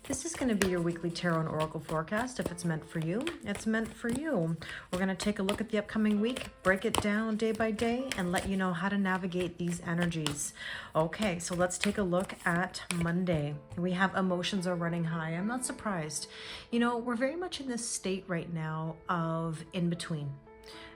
This is going to be your weekly tarot and oracle forecast. If it's meant for you, it's meant for you. We're going to take a look at the upcoming week, break it down day by day, and let you know how to navigate these energies. Okay, so let's take a look at Monday. We have emotions are running high. I'm not surprised. You know, we're very much in this state right now of in between.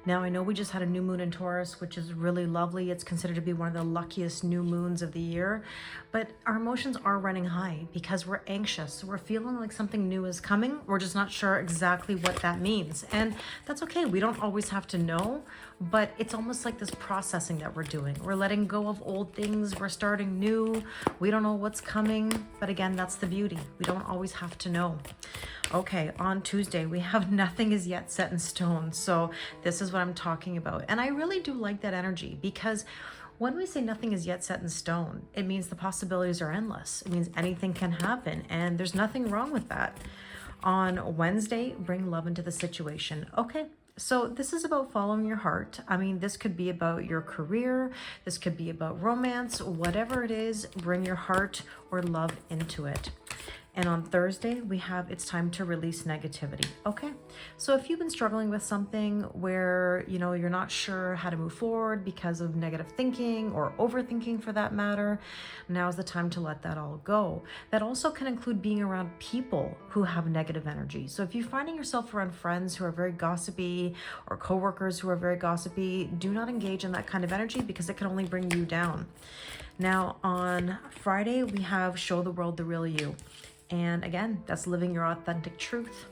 Now, I know we just had a new moon in Taurus, which is really lovely. It's considered to be one of the luckiest new moons of the year. But our emotions are running high because we're anxious. We're feeling like something new is coming. We're just not sure exactly what that means. And that's okay. We don't always have to know, but it's almost like this processing that we're doing. We're letting go of old things. We're starting new. We don't know what's coming. But again, that's the beauty. We don't always have to know. Okay, on Tuesday, we have nothing is yet set in stone. So this is what I'm talking about. And I really do like that energy because when we say nothing is yet set in stone, it means the possibilities are endless. It means anything can happen and there's nothing wrong with that. On Wednesday, bring love into the situation. Okay, so this is about following your heart. I mean, this could be about your career. This could be about romance, whatever it is, bring your heart or love into it. And on Thursday, we have it's time to release negativity. Okay, so if you've been struggling with something where, you know, you're not sure how to move forward because of negative thinking or overthinking for that matter, now's the time to let that all go. That also can include being around people who have negative energy. So if you're finding yourself around friends who are very gossipy or coworkers who are very gossipy, do not engage in that kind of energy because it can only bring you down. Now on Friday, we have show the world the real you. And again, that's living your authentic truth.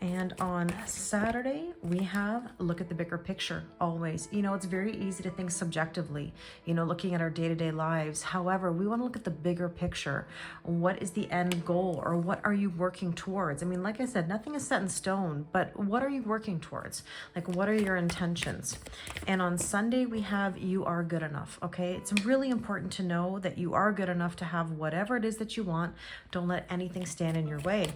And on Saturday, we have look at the bigger picture always. You know, it's very easy to think subjectively, you know, looking at our day-to-day lives. However, we want to look at the bigger picture. What is the end goal or what are you working towards? I mean, like I said, nothing is set in stone, but what are you working towards? Like, what are your intentions? And on Sunday, we have you are good enough, okay? It's really important to know that you are good enough to have whatever it is that you want. Don't let anything stand in your way.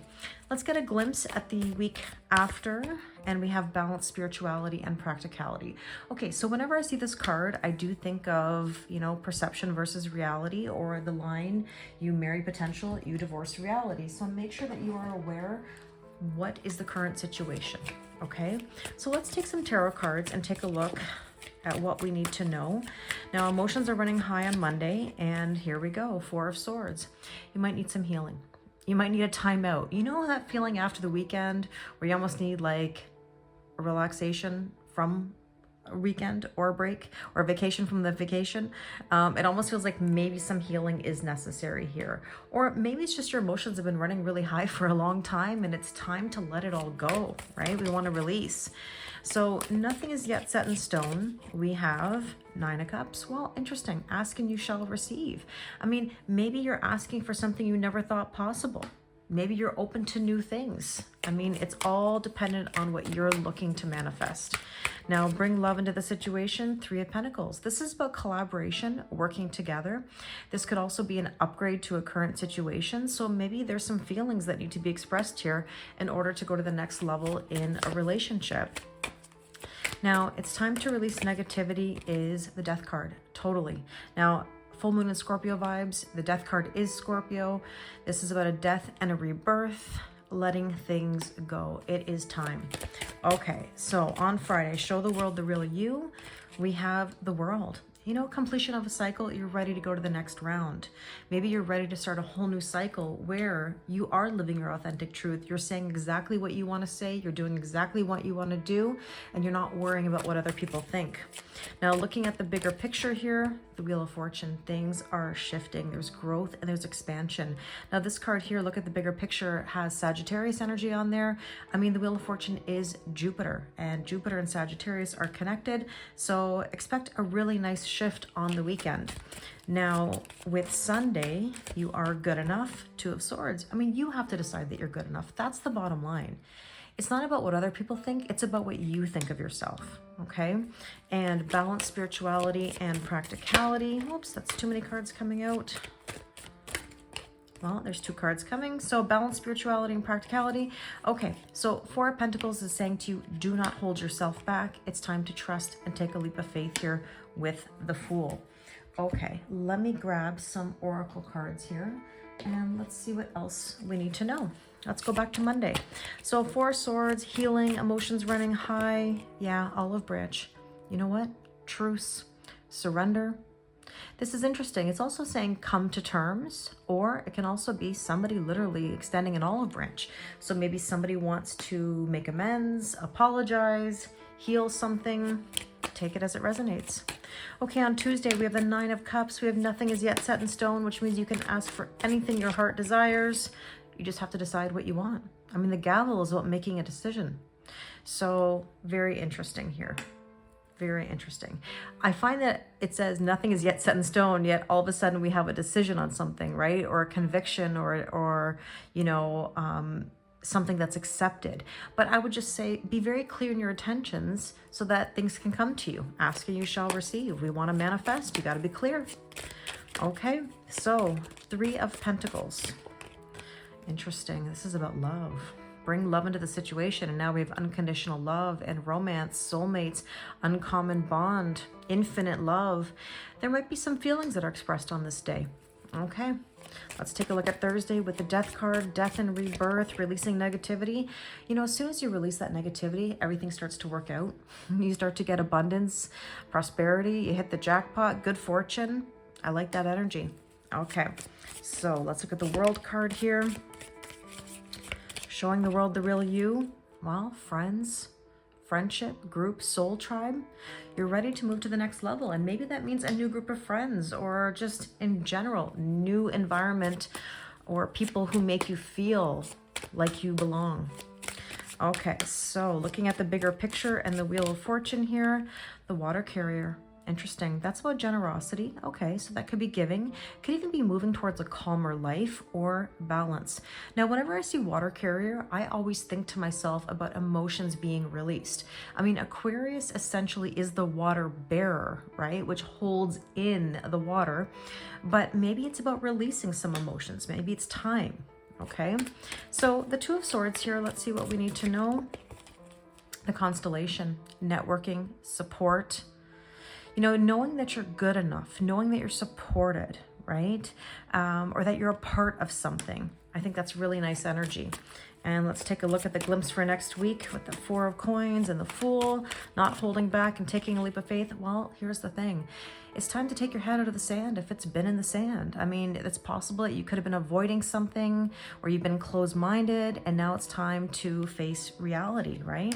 Let's get a glimpse at the week after, and we have balance, spirituality, and practicality. Okay, so whenever I see this card, I do think of, you know, perception versus reality, or the line, you marry potential, you divorce reality. So make sure that you are aware what is the current situation, okay? So let's take some tarot cards and take a look at what we need to know. Now, emotions are running high on Monday, and here we go, Four of Swords. You might need some healing. You might need a timeout. You know that feeling after the weekend where you almost need like a relaxation from a weekend or a break or a vacation from the vacation? It almost feels like maybe some healing is necessary here. Or maybe it's just your emotions have been running really high for a long time and it's time to let it all go, right? We want to release. So nothing is yet set in stone. We have Nine of Cups. Well, interesting. Ask and you shall receive. I mean, maybe you're asking for something you never thought possible. Maybe you're open to new things. I mean, it's all dependent on what you're looking to manifest. Now, bring love into the situation. Three of Pentacles. This is about collaboration, working together. This could also be an upgrade to a current situation. So maybe there's some feelings that need to be expressed here in order to go to the next level in a relationship. Now, it's time to release negativity is the Death card. Totally. Now, full moon and Scorpio vibes. The Death card is Scorpio. This is about a death and a rebirth, letting things go. It is time. Okay, so on Friday, show the world the real you. We have the World. You know, completion of a cycle, you're ready to go to the next round. Maybe you're ready to start a whole new cycle where you are living your authentic truth. You're saying exactly what you want to say. You're doing exactly what you want to do, and you're not worrying about what other people think. Now, looking at the bigger picture here, the Wheel of Fortune, things are shifting. There's growth and there's expansion. Now, this card here, look at the bigger picture, has Sagittarius energy on there. I mean, the Wheel of Fortune is Jupiter, and Jupiter and Sagittarius are connected. So expect a really nice shift on the weekend. Now, with Sunday, you are good enough. Two of Swords. I mean, you have to decide that you're good enough. That's the bottom line. It's not about what other people think. It's about what you think of yourself, okay? And balance, spirituality, and practicality. Whoops, that's too many cards coming out. Well, there's two cards coming. So balance, spirituality, and practicality. Okay, so Four of Pentacles is saying to you, do not hold yourself back. It's time to trust and take a leap of faith here with the Fool. Okay, let me grab some oracle cards here And let's see what else we need to know. Let's go back to Monday. So 4 of Swords, healing, emotions running high. Yeah, olive branch. You know what? Truce, surrender. This is interesting. It's also saying come to terms, or it can also be somebody literally extending an olive branch. So maybe somebody wants to make amends, apologize, heal something. Take it as it resonates. Okay, on Tuesday, we have the 9 of Cups. We have nothing is yet set in stone, which means you can ask for anything your heart desires. You just have to decide what you want. I mean, the gavel is about making a decision. So very interesting here. Very interesting. I find that it says nothing is yet set in stone, yet all of a sudden we have a decision on something, right? Or a conviction or you know, something that's accepted. But I would just say, be very clear in your intentions so that things can come to you. Ask and you shall receive. We want to manifest. You got to be clear. Okay, so 3 of Pentacles. Interesting. This is about love. Bring love into the situation. And now we have unconditional love and romance, soulmates, uncommon bond, infinite love. There might be some feelings that are expressed on this day. Okay, let's take a look at Thursday with the Death card, death and rebirth, releasing negativity. You know, as soon as you release that negativity, everything starts to work out. You start to get abundance, prosperity, you hit the jackpot, good fortune. I like that energy. Okay, so let's look at the World card here. Showing the world the real you. Well, friends, friendship, group, soul tribe. You're ready to move to the next level. And maybe that means a new group of friends, or just in general, new environment, or people who make you feel like you belong. Okay, so looking at the bigger picture and the Wheel of Fortune here, the Water Carrier. Interesting. That's about generosity. Okay, so that could be giving. Could even be moving towards a calmer life or balance. Now, whenever I see Water Carrier, I always think to myself about emotions being released. I mean, Aquarius essentially is the water bearer, right? Which holds in the water. But maybe it's about releasing some emotions. Maybe it's time. Okay, so the 2 of Swords here. Let's see what we need to know. The Constellation, networking, support. You know, knowing that you're good enough, knowing that you're supported, right? Or that you're a part of something. I think that's really nice energy. And let's take a look at the glimpse for next week with the 4 of Coins and the Fool, not holding back and taking a leap of faith. Well, here's the thing. It's time to take your head out of the sand if it's been in the sand. I mean, it's possible that you could have been avoiding something, or you've been closed-minded, and now it's time to face reality, right?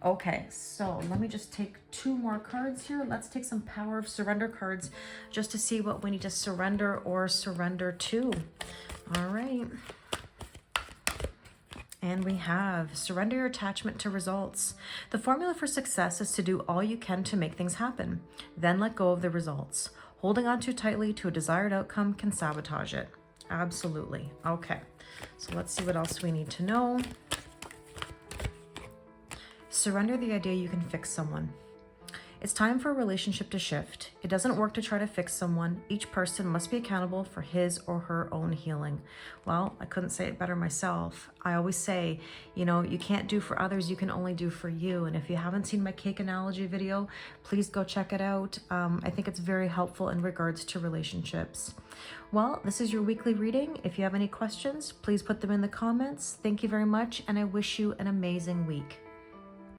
Okay, so let me just take 2 more cards here. Let's take some Power of Surrender cards just to see what we need to surrender or surrender to. All right. And we have surrender your attachment to results. The formula for success is to do all you can to make things happen. Then let go of the results. Holding on too tightly to a desired outcome can sabotage it. Absolutely. Okay, so let's see what else we need to know. Surrender the idea you can fix someone. It's time for a relationship to shift. It doesn't work to try to fix someone. Each person must be accountable for his or her own healing. Well, I couldn't say it better myself. I always say, you know, you can't do for others, you can only do for you. And if you haven't seen my cake analogy video, please go check it out. I think it's very helpful in regards to relationships. Well, this is your weekly reading. If you have any questions, please put them in the comments. Thank you very much, and I wish you an amazing week.